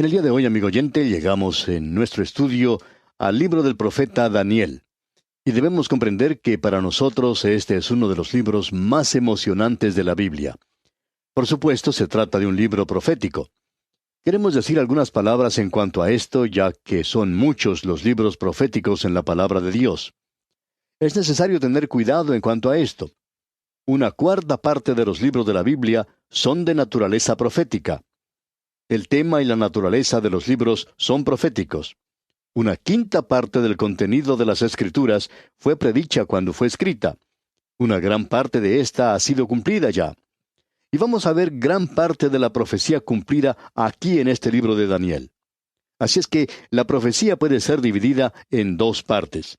En el día de hoy, amigo oyente, llegamos en nuestro estudio al libro del profeta Daniel. Y debemos comprender que para nosotros este es uno de los libros más emocionantes de la Biblia. Por supuesto, se trata de un libro profético. Queremos decir algunas palabras en cuanto a esto, ya que son muchos los libros proféticos en la palabra de Dios. Es necesario tener cuidado en cuanto a esto. Una cuarta parte de los libros de la Biblia son de naturaleza profética. El tema y la naturaleza de los libros son proféticos. Una quinta parte del contenido de las Escrituras fue predicha cuando fue escrita. Una gran parte de esta ha sido cumplida ya. Y vamos a ver gran parte de la profecía cumplida aquí en este libro de Daniel. Así es que la profecía puede ser dividida en dos partes: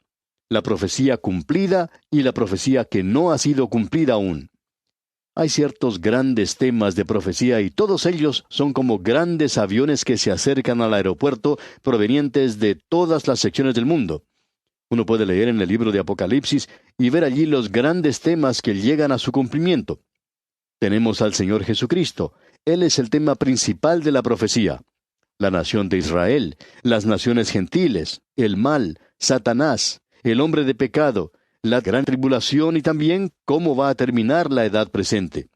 la profecía cumplida y la profecía que no ha sido cumplida aún. Hay ciertos grandes temas de profecía y todos ellos son como grandes aviones que se acercan al aeropuerto provenientes de todas las secciones del mundo. Uno puede leer en el libro de Apocalipsis y ver allí los grandes temas que llegan a su cumplimiento. Tenemos al Señor Jesucristo. Él es el tema principal de la profecía. La nación de Israel, las naciones gentiles, el mal, Satanás, el hombre de pecado, la gran tribulación y también cómo va a terminar la edad presente.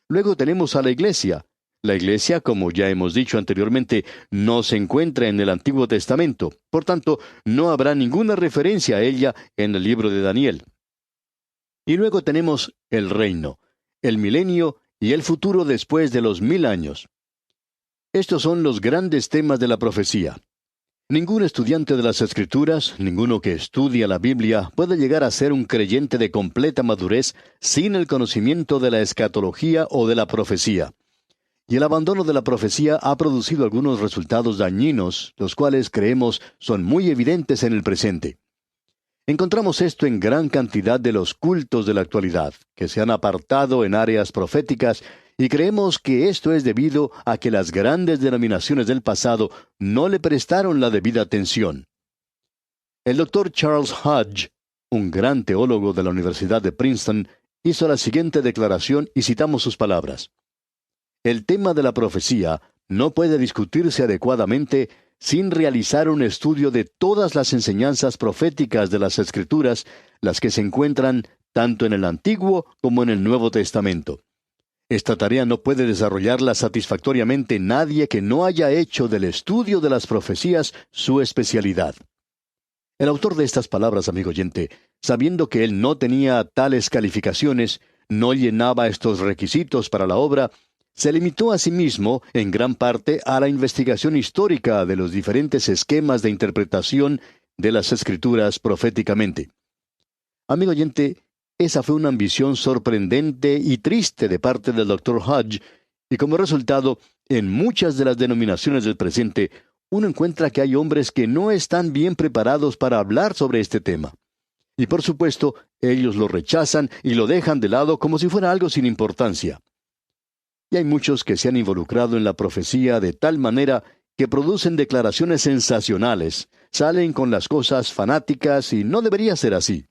Luego tenemos a la iglesia. La iglesia, como ya hemos dicho anteriormente, no se encuentra en el Antiguo Testamento. Por tanto, no habrá ninguna referencia a ella en el libro de Daniel. Y luego tenemos el reino, el milenio y el futuro después de los 1000 años. Estos son los grandes temas de la profecía. Ningún estudiante de las Escrituras, ninguno que estudia la Biblia, puede llegar a ser un creyente de completa madurez sin el conocimiento de la escatología o de la profecía. Y el abandono de la profecía ha producido algunos resultados dañinos, los cuales creemos son muy evidentes en el presente. Encontramos esto en gran cantidad de los cultos de la actualidad, que se han apartado en áreas proféticas, y creemos que esto es debido a que las grandes denominaciones del pasado no le prestaron la debida atención. El doctor Charles Hodge, un gran teólogo de la Universidad de Princeton, hizo la siguiente declaración y citamos sus palabras: "El tema de la profecía no puede discutirse adecuadamente sin realizar un estudio de todas las enseñanzas proféticas de las Escrituras, las que se encuentran tanto en el Antiguo como en el Nuevo Testamento. Esta tarea no puede desarrollarla satisfactoriamente nadie que no haya hecho del estudio de las profecías su especialidad". El autor de estas palabras, amigo oyente, sabiendo que él no tenía tales calificaciones, no llenaba estos requisitos para la obra, se limitó a sí mismo, en gran parte, a la investigación histórica de los diferentes esquemas de interpretación de las Escrituras proféticamente. Amigo oyente, esa fue una ambición sorprendente y triste de parte del Dr. Hodge, y como resultado, en muchas de las denominaciones del presente, uno encuentra que hay hombres que no están bien preparados para hablar sobre este tema. Y por supuesto, ellos lo rechazan y lo dejan de lado como si fuera algo sin importancia. Y hay muchos que se han involucrado en la profecía de tal manera que producen declaraciones sensacionales, salen con las cosas fanáticas y no debería ser así.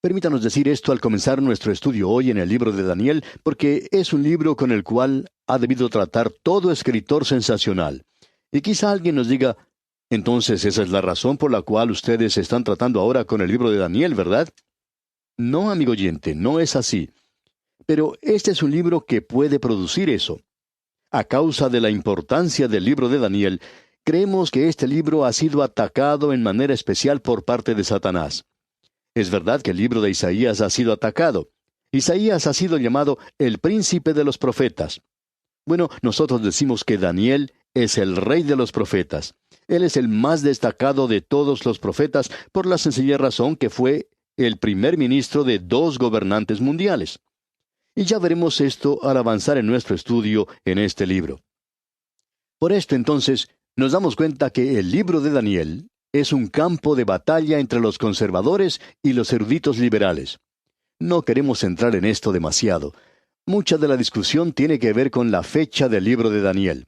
Permítanos decir esto al comenzar nuestro estudio hoy en el libro de Daniel, porque es un libro con el cual ha debido tratar todo escritor sensacional. Y quizá alguien nos diga: entonces esa es la razón por la cual ustedes están tratando ahora con el libro de Daniel, ¿verdad? No, amigo oyente, no es así. Pero este es un libro que puede producir eso. A causa de la importancia del libro de Daniel, creemos que este libro ha sido atacado en manera especial por parte de Satanás. Es verdad que el libro de Isaías ha sido atacado. Isaías ha sido llamado el príncipe de los profetas. Bueno, nosotros decimos que Daniel es el rey de los profetas. Él es el más destacado de todos los profetas por la sencilla razón que fue el primer ministro de 2 gobernantes mundiales. Y ya veremos esto al avanzar en nuestro estudio en este libro. Por esto, entonces, nos damos cuenta que el libro de Daniel es un campo de batalla entre los conservadores y los eruditos liberales. No queremos entrar en esto demasiado. Mucha de la discusión tiene que ver con la fecha del libro de Daniel.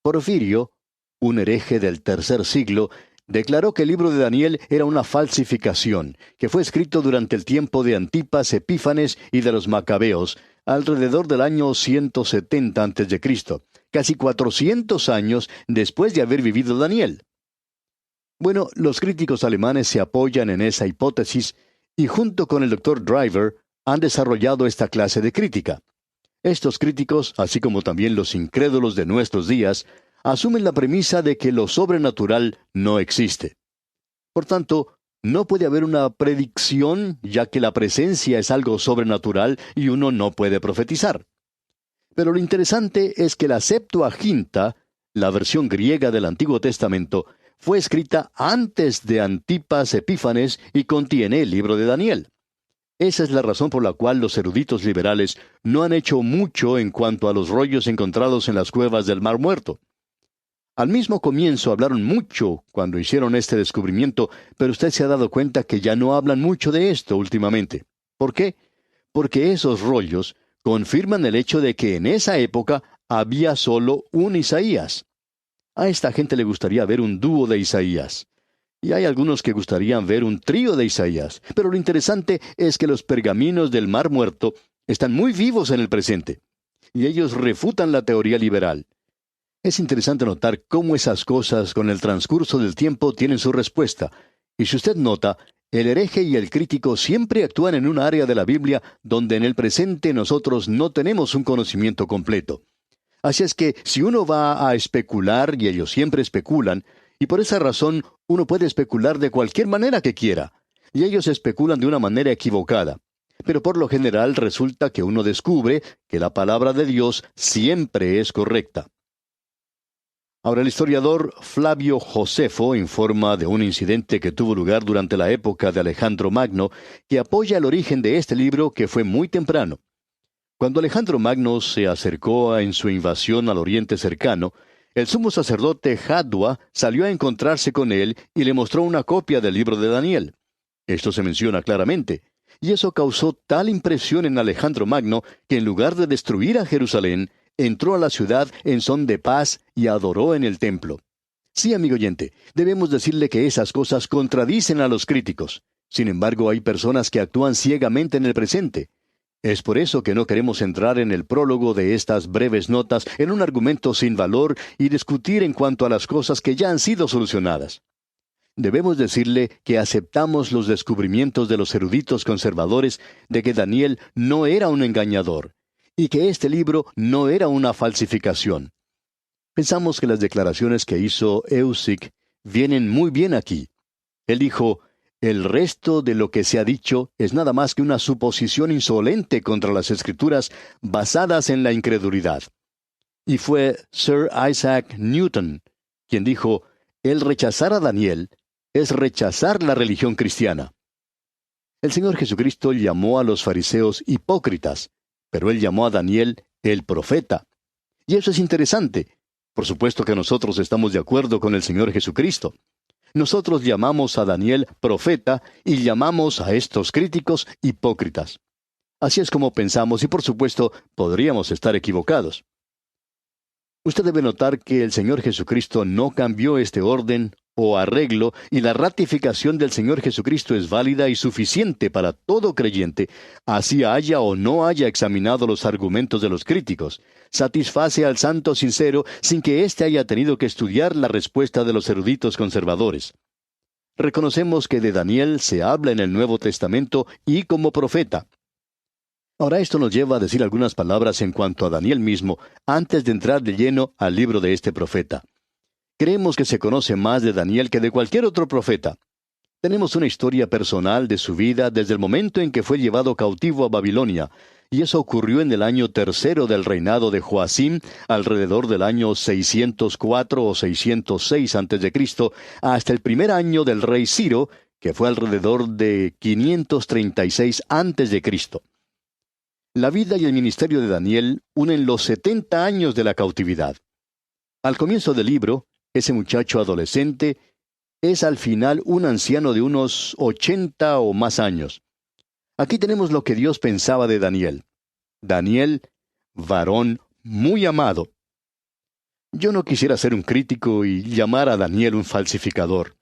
Porfirio, un hereje del tercer siglo, declaró que el libro de Daniel era una falsificación, que fue escrito durante el tiempo de Antipas Epífanes y de los Macabeos, alrededor del año 170 a.C., casi 400 años después de haber vivido Daniel. Bueno, los críticos alemanes se apoyan en esa hipótesis y junto con el Dr. Driver han desarrollado esta clase de crítica. Estos críticos, así como también los incrédulos de nuestros días, asumen la premisa de que lo sobrenatural no existe. Por tanto, no puede haber una predicción, ya que la presencia es algo sobrenatural y uno no puede profetizar. Pero lo interesante es que la Septuaginta, la versión griega del Antiguo Testamento, fue escrita antes de Antipas Epífanes y contiene el libro de Daniel. Esa es la razón por la cual los eruditos liberales no han hecho mucho en cuanto a los rollos encontrados en las cuevas del Mar Muerto. Al mismo comienzo hablaron mucho cuando hicieron este descubrimiento, pero usted se ha dado cuenta que ya no hablan mucho de esto últimamente. ¿Por qué? Porque esos rollos confirman el hecho de que en esa época había solo un Isaías. A esta gente le gustaría ver un dúo de Isaías. Y hay algunos que gustarían ver un trío de Isaías. Pero lo interesante es que los pergaminos del Mar Muerto están muy vivos en el presente. Y ellos refutan la teoría liberal. Es interesante notar cómo esas cosas con el transcurso del tiempo tienen su respuesta. Y si usted nota, el hereje y el crítico siempre actúan en un área de la Biblia donde en el presente nosotros no tenemos un conocimiento completo. Así es que si uno va a especular, y ellos siempre especulan, y por esa razón uno puede especular de cualquier manera que quiera, y ellos especulan de una manera equivocada. Pero por lo general resulta que uno descubre que la palabra de Dios siempre es correcta. Ahora, el historiador Flavio Josefo informa de un incidente que tuvo lugar durante la época de Alejandro Magno, que apoya el origen de este libro que fue muy temprano. Cuando Alejandro Magno se acercó en su invasión al Oriente Cercano, el sumo sacerdote Jadua salió a encontrarse con él y le mostró una copia del libro de Daniel. Esto se menciona claramente, y eso causó tal impresión en Alejandro Magno que en lugar de destruir a Jerusalén, entró a la ciudad en son de paz y adoró en el templo. Sí, amigo oyente, debemos decirle que esas cosas contradicen a los críticos. Sin embargo, hay personas que actúan ciegamente en el presente. Es por eso que no queremos entrar en el prólogo de estas breves notas en un argumento sin valor y discutir en cuanto a las cosas que ya han sido solucionadas. Debemos decirle que aceptamos los descubrimientos de los eruditos conservadores de que Daniel no era un engañador, y que este libro no era una falsificación. Pensamos que las declaraciones que hizo Eusic vienen muy bien aquí. Él dijo: el resto de lo que se ha dicho es nada más que una suposición insolente contra las Escrituras basadas en la incredulidad. Y fue Sir Isaac Newton quien dijo: el rechazar a Daniel es rechazar la religión cristiana. El Señor Jesucristo llamó a los fariseos hipócritas, pero Él llamó a Daniel el profeta. Y eso es interesante. Por supuesto que nosotros estamos de acuerdo con el Señor Jesucristo. Nosotros llamamos a Daniel profeta y llamamos a estos críticos hipócritas. Así es como pensamos y por supuesto podríamos estar equivocados. Usted debe notar que el Señor Jesucristo no cambió este orden o arreglo y la ratificación del Señor Jesucristo es válida y suficiente para todo creyente, así haya o no haya examinado los argumentos de los críticos. Satisface al santo sincero sin que éste haya tenido que estudiar la respuesta de los eruditos conservadores. Reconocemos que de Daniel se habla en el Nuevo Testamento y como profeta. Ahora esto nos lleva a decir algunas palabras en cuanto a Daniel mismo, antes de entrar de lleno al libro de este profeta. Creemos que se conoce más de Daniel que de cualquier otro profeta. Tenemos una historia personal de su vida desde el momento en que fue llevado cautivo a Babilonia, y eso ocurrió en el año tercero del reinado de Joacim, alrededor del año 604 o 606 a.C., hasta el primer año del rey Ciro, que fue alrededor de 536 a.C. La vida y el ministerio de Daniel unen los 70 años de la cautividad. Al comienzo del libro, ese muchacho adolescente es al final un anciano de unos 80 o más años. Aquí tenemos lo que Dios pensaba de Daniel. Daniel, varón muy amado. Yo no quisiera ser un crítico y llamar a Daniel un falsificador.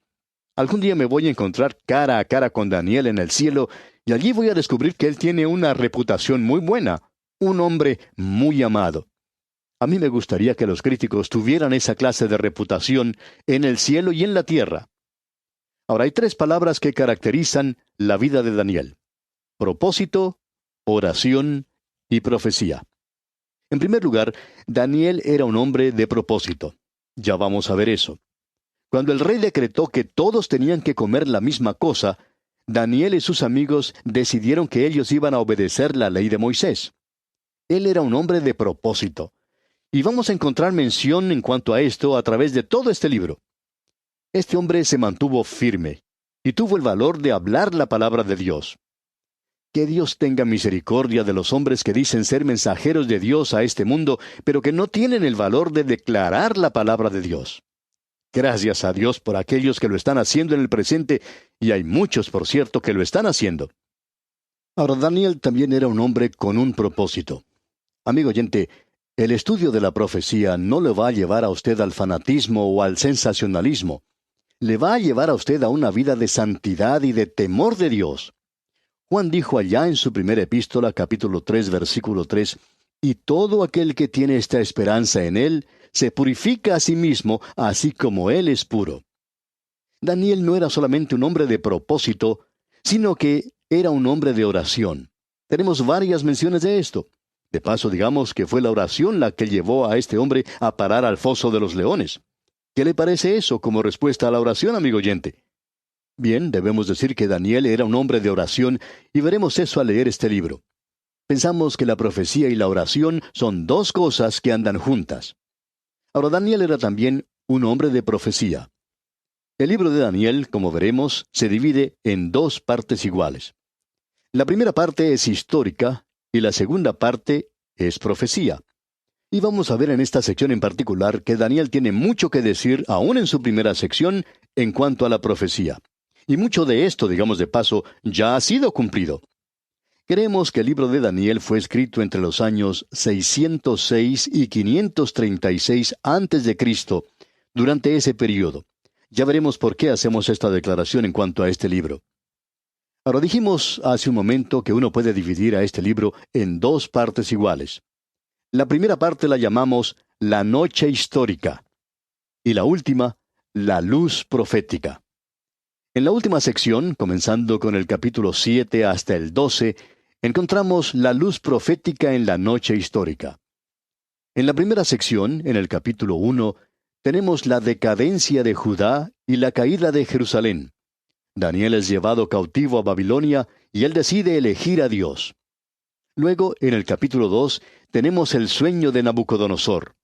Algún día me voy a encontrar cara a cara con Daniel en el cielo y allí voy a descubrir que él tiene una reputación muy buena, un hombre muy amado. A mí me gustaría que los críticos tuvieran esa clase de reputación en el cielo y en la tierra. Ahora hay tres palabras que caracterizan la vida de Daniel: propósito, oración y profecía. En primer lugar, Daniel era un hombre de propósito. Ya vamos a ver eso. Cuando el rey decretó que todos tenían que comer la misma cosa, Daniel y sus amigos decidieron que ellos iban a obedecer la ley de Moisés. Él era un hombre de propósito. Y vamos a encontrar mención en cuanto a esto a través de todo este libro. Este hombre se mantuvo firme y tuvo el valor de hablar la palabra de Dios. Que Dios tenga misericordia de los hombres que dicen ser mensajeros de Dios a este mundo, pero que no tienen el valor de declarar la palabra de Dios. Gracias a Dios por aquellos que lo están haciendo en el presente, y hay muchos, por cierto, que lo están haciendo. Ahora, Daniel también era un hombre con un propósito. Amigo oyente, el estudio de la profecía no le va a llevar a usted al fanatismo o al sensacionalismo. Le va a llevar a usted a una vida de santidad y de temor de Dios. Juan dijo allá en su primera epístola, capítulo 3, versículo 3, «Y todo aquel que tiene esta esperanza en Él, se purifica a sí mismo, así como Él es puro». Daniel no era solamente un hombre de propósito, sino que era un hombre de oración. Tenemos varias menciones de esto. De paso, digamos que fue la oración la que llevó a este hombre a parar al foso de los leones. ¿Qué le parece eso como respuesta a la oración, amigo oyente? Bien, debemos decir que Daniel era un hombre de oración, y veremos eso al leer este libro. Pensamos que la profecía y la oración son dos cosas que andan juntas. Ahora, Daniel era también un hombre de profecía. El libro de Daniel, como veremos, se divide en dos partes iguales. La primera parte es histórica y la segunda parte es profecía. Y vamos a ver en esta sección en particular que Daniel tiene mucho que decir, aún en su primera sección, en cuanto a la profecía. Y mucho de esto, digamos de paso, ya ha sido cumplido. Creemos que el libro de Daniel fue escrito entre los años 606 y 536 antes de Cristo, durante ese periodo. Ya veremos por qué hacemos esta declaración en cuanto a este libro. Ahora dijimos hace un momento que uno puede dividir a este libro en dos partes iguales. La primera parte la llamamos la noche histórica y la última, la luz profética. En la última sección, comenzando con el capítulo 7 hasta el 12, encontramos la luz profética en la noche histórica. En la primera sección, en el capítulo 1, tenemos la decadencia de Judá y la caída de Jerusalén. Daniel es llevado cautivo a Babilonia y él decide elegir a Dios. Luego, en el capítulo 2, tenemos el sueño de Nabucodonosor.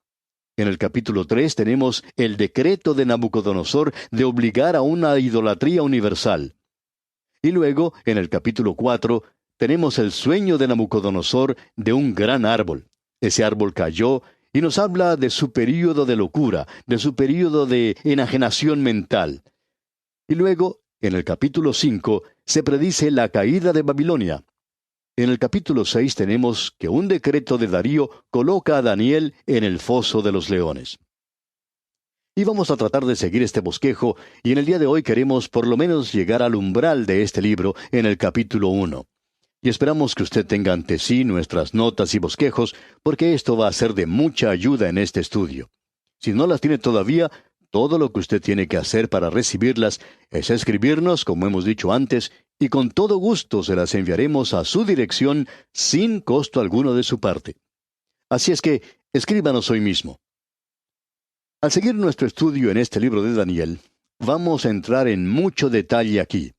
En el capítulo 3 tenemos el decreto de Nabucodonosor de obligar a una idolatría universal. Y luego, en el capítulo 4, tenemos el sueño de Nabucodonosor de un gran árbol. Ese árbol cayó y nos habla de su período de locura, de su período de enajenación mental. Y luego, en el capítulo 5, se predice la caída de Babilonia. En el capítulo 6 tenemos que un decreto de Darío coloca a Daniel en el foso de los leones. Y vamos a tratar de seguir este bosquejo, y en el día de hoy queremos por lo menos llegar al umbral de este libro en el capítulo 1. Y esperamos que usted tenga ante sí nuestras notas y bosquejos, porque esto va a ser de mucha ayuda en este estudio. Si no las tiene todavía, todo lo que usted tiene que hacer para recibirlas es escribirnos, como hemos dicho antes, y con todo gusto se las enviaremos a su dirección sin costo alguno de su parte. Así es que, escríbanos hoy mismo. Al seguir nuestro estudio en este libro de Daniel, vamos a entrar en mucho detalle aquí.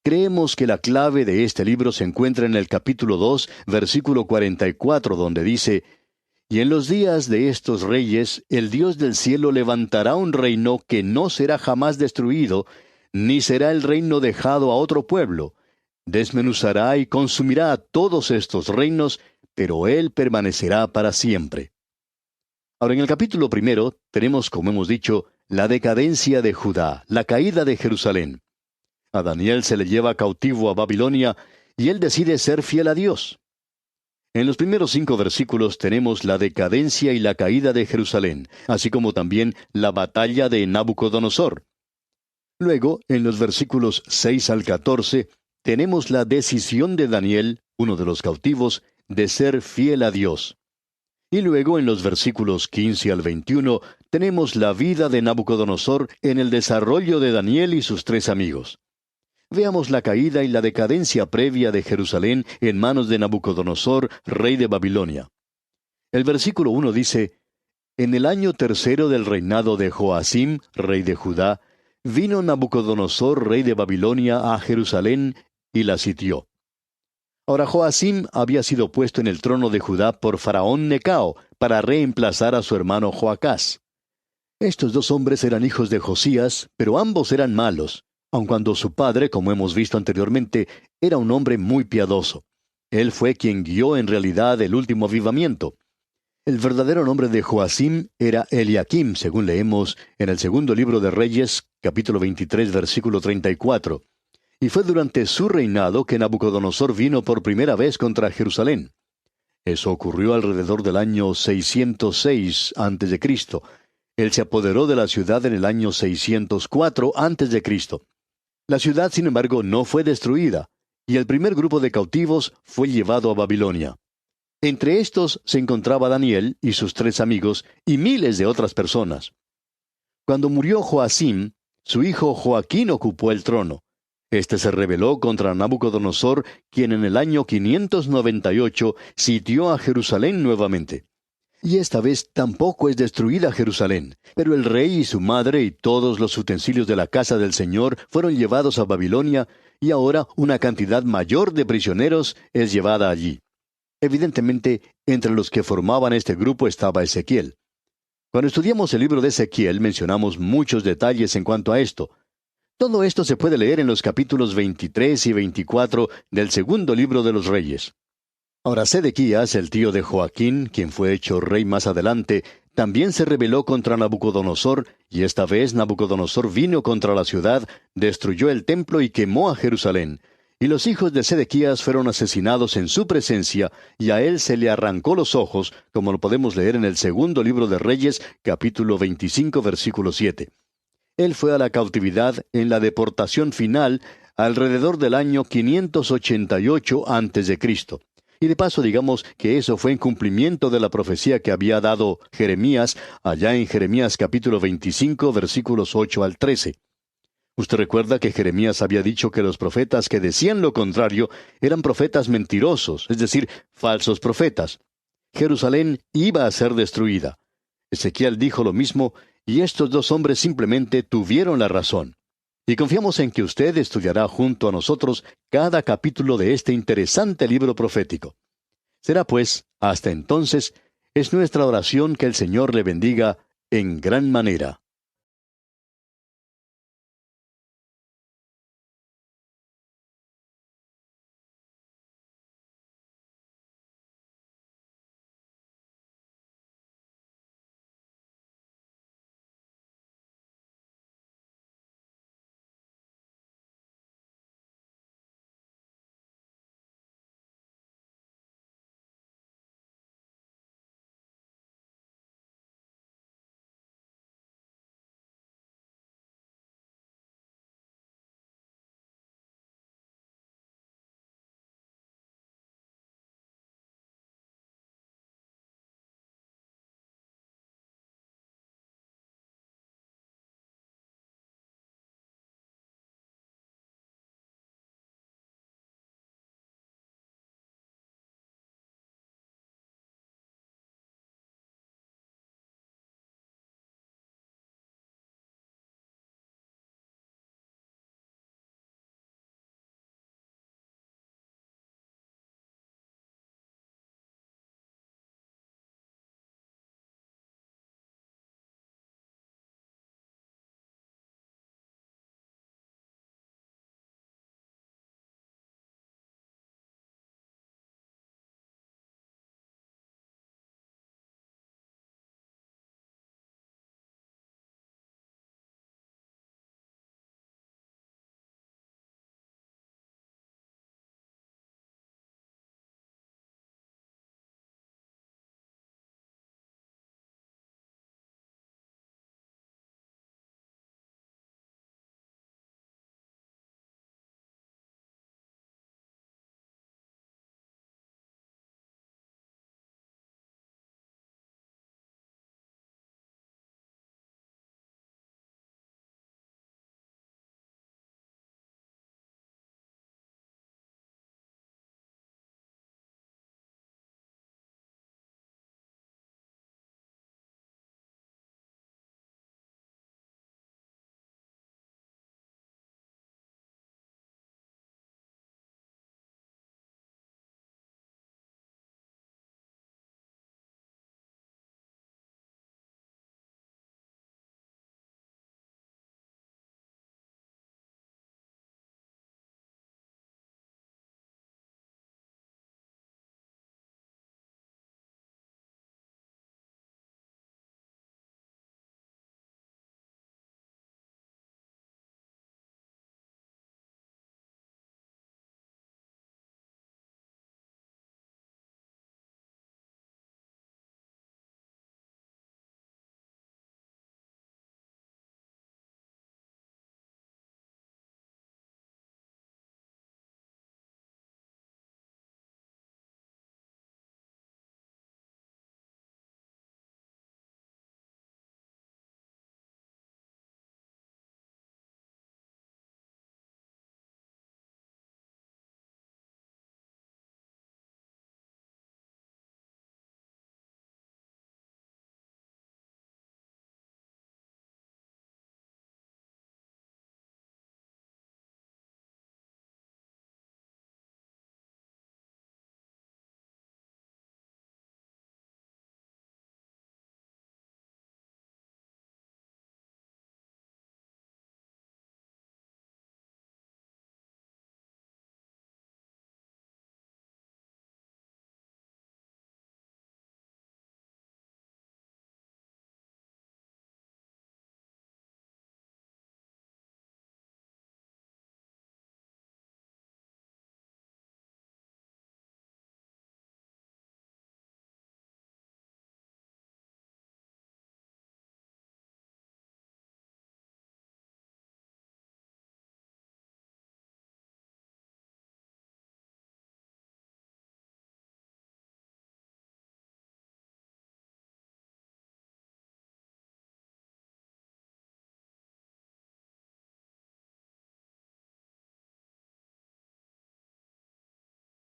Creemos que la clave de este libro se encuentra en el capítulo 2, versículo 44, donde dice: «Y en los días de estos reyes, el Dios del cielo levantará un reino que no será jamás destruido, ni será el reino dejado a otro pueblo. Desmenuzará y consumirá a todos estos reinos, pero él permanecerá para siempre». Ahora, en el capítulo 1 tenemos, como hemos dicho, la decadencia de Judá, la caída de Jerusalén. A Daniel se le lleva cautivo a Babilonia y él decide ser fiel a Dios. En los primeros 5 versículos tenemos la decadencia y la caída de Jerusalén, así como también la batalla de Nabucodonosor. Luego, en los versículos 6 al 14, tenemos la decisión de Daniel, uno de los cautivos, de ser fiel a Dios. Y luego en los versículos 15 al 21 tenemos la vida de Nabucodonosor en el desarrollo de Daniel y sus tres amigos. Veamos la caída y la decadencia previa de Jerusalén en manos de Nabucodonosor, rey de Babilonia. El versículo 1 dice, En el año tercero del reinado de Joacim, rey de Judá, vino Nabucodonosor, rey de Babilonia, a Jerusalén y la sitió. Ahora Joacim había sido puesto en el trono de Judá por Faraón Necao para reemplazar a su hermano Joacás. Estos dos hombres eran hijos de Josías, pero ambos eran malos, aun cuando su padre, como hemos visto anteriormente, era un hombre muy piadoso. Él fue quien guió en realidad el último avivamiento. El verdadero nombre de Joacim era Eliakim, según leemos en el segundo libro de Reyes, capítulo 23, versículo 34. Y fue durante su reinado que Nabucodonosor vino por primera vez contra Jerusalén. Eso ocurrió alrededor del año 606 a.C. Él se apoderó de la ciudad en el año 604 a.C. La ciudad, sin embargo, no fue destruida, y el primer grupo de cautivos fue llevado a Babilonia. Entre estos se encontraba Daniel y sus tres amigos, y miles de otras personas. Cuando murió Joacim, su hijo Joaquín ocupó el trono. Este se rebeló contra Nabucodonosor, quien en el año 598 sitió a Jerusalén nuevamente. Y esta vez tampoco es destruida Jerusalén, pero el rey y su madre y todos los utensilios de la casa del Señor fueron llevados a Babilonia, y ahora una cantidad mayor de prisioneros es llevada allí. Evidentemente, entre los que formaban este grupo estaba Ezequiel. Cuando estudiamos el libro de Ezequiel mencionamos muchos detalles en cuanto a esto. Todo esto se puede leer en los capítulos 23 y 24 del segundo libro de los Reyes. Ahora Sedequías, el tío de Joaquín, quien fue hecho rey más adelante, también se rebeló contra Nabucodonosor, y esta vez Nabucodonosor vino contra la ciudad, destruyó el templo y quemó a Jerusalén. Y los hijos de Sedequías fueron asesinados en su presencia, y a él se le arrancó los ojos, como lo podemos leer en el segundo libro de Reyes, capítulo 25, versículo 7. Él fue a la cautividad en la deportación final alrededor del año 588 a.C. Y de paso digamos que eso fue en cumplimiento de la profecía que había dado Jeremías allá en Jeremías capítulo 25 versículos 8 al 13. Usted recuerda que Jeremías había dicho que los profetas que decían lo contrario eran profetas mentirosos, es decir, falsos profetas. Jerusalén iba a ser destruida. Ezequiel dijo lo mismo, y estos dos hombres simplemente tuvieron la razón. Y confiamos en que usted estudiará junto a nosotros cada capítulo de este interesante libro profético. Será pues, hasta entonces, es nuestra oración que el Señor le bendiga en gran manera.